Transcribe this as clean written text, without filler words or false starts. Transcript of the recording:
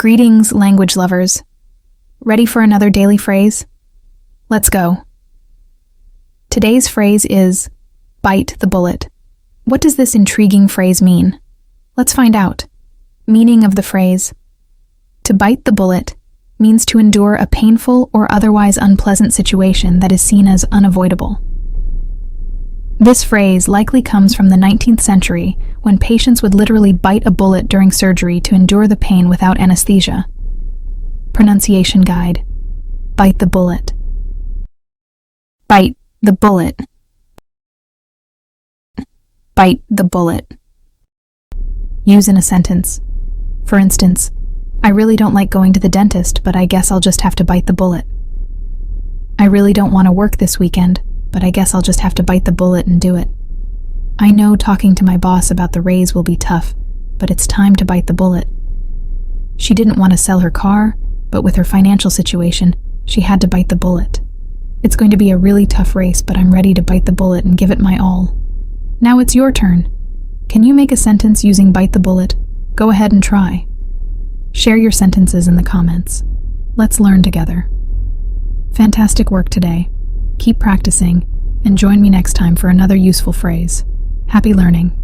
Greetings, language lovers. Ready for another daily phrase? Let's go. Today's phrase is, bite the bullet. What does this intriguing phrase mean? Let's find out. Meaning of the phrase. To bite the bullet means to endure a painful or otherwise unpleasant situation that is seen as unavoidable. This phrase likely comes from the 19th century when patients would literally bite a bullet during surgery to endure the pain without anesthesia. Pronunciation guide. Bite the bullet. Bite the bullet. Bite the bullet. Use in a sentence. For instance, I really don't like going to the dentist, but I guess I'll just have to bite the bullet. I really don't want to work this weekend, but I guess I'll just have to bite the bullet and do it. I know talking to my boss about the raise will be tough, but it's time to bite the bullet. She didn't want to sell her car, but with her financial situation, she had to bite the bullet. It's going to be a really tough race, but I'm ready to bite the bullet and give it my all. Now it's your turn. Can you make a sentence using bite the bullet? Go ahead and try. Share your sentences in the comments. Let's learn together. Fantastic work today. Keep practicing, and join me next time for another useful phrase. Happy learning.